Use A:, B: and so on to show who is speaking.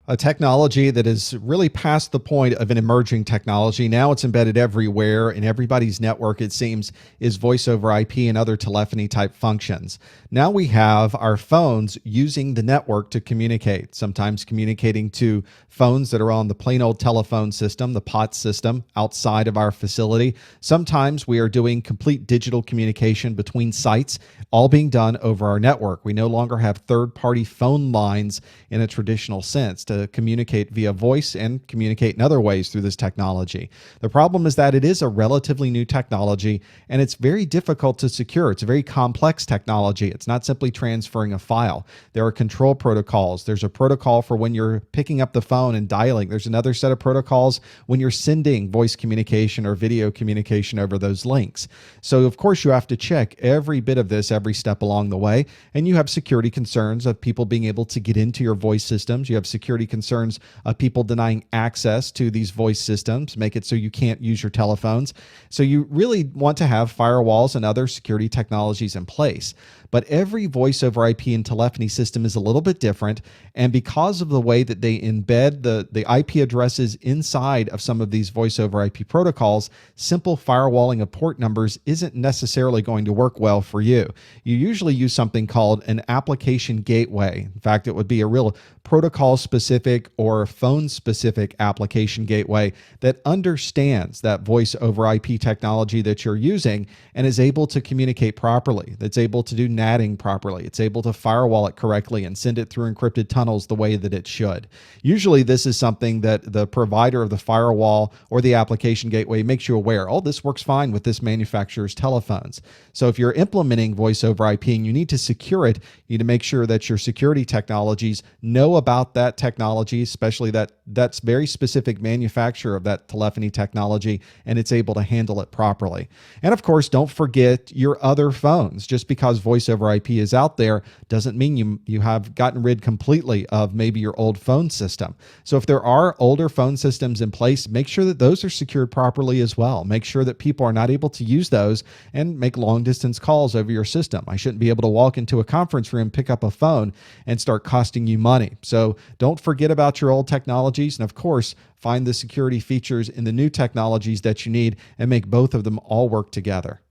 A: A technology that is really past the point of an emerging technology. Now it's embedded everywhere in everybody's network, it seems, is voice over IP and other telephony type functions. Now we have our phones using the network to communicate, sometimes communicating to phones that are on the plain old telephone system, the POTS system outside of our facility. Sometimes we are doing complete digital communication between sites, all being done over our network. We no longer have third-party phone lines in a traditional sense to communicate via voice and communicate in other ways through this technology. The problem is that it is a relatively new technology and it's very difficult to secure. It's a very complex technology. It's not simply transferring a file. There are control protocols. There's a protocol for when you're picking up the phone and dialing. There's another set of protocols when you're sending voice communication or video communication over those links. So of course you have to check every bit of this every step along the way, and you have security concerns of people being able to get into your voice systems. You have security concerns of people denying access to these voice systems, make it so you can't use your telephones. So you really want to have firewalls and other security technologies in place. But every voice over IP and telephony system is a little bit different. And because of the way that they embed the IP addresses inside of some of these voice over IP protocols, simple firewalling of port numbers isn't necessarily going to work well for you. You usually use something called an application gateway. In fact, it would be a real protocol specific or phone specific application gateway that understands that voice over IP technology that you're using and is able to communicate properly, that's able to do NATing properly, it's able to firewall it correctly and send it through encrypted tunnels the way that it should. Usually this is something that the provider of the firewall or the application gateway makes you aware, oh, this works fine with this manufacturer's telephones. So if you're implementing voice over IP and you need to secure it, you need to make sure that your security technologies know about that technology, especially that's very specific manufacturer of that telephony technology, and it's able to handle it properly. And of course, don't forget your other phones. Just because voice over IP is out there doesn't mean you have gotten rid completely of maybe your old phone system. So if there are older phone systems in place, make sure that those are secured properly as well. Make sure that people are not able to use those and make long distance calls over your system. I shouldn't be able to walk into a conference room, pick up a phone, and start costing you money. So don't forget about your old technologies. And of course, find the security features in the new technologies that you need and make both of them all work together.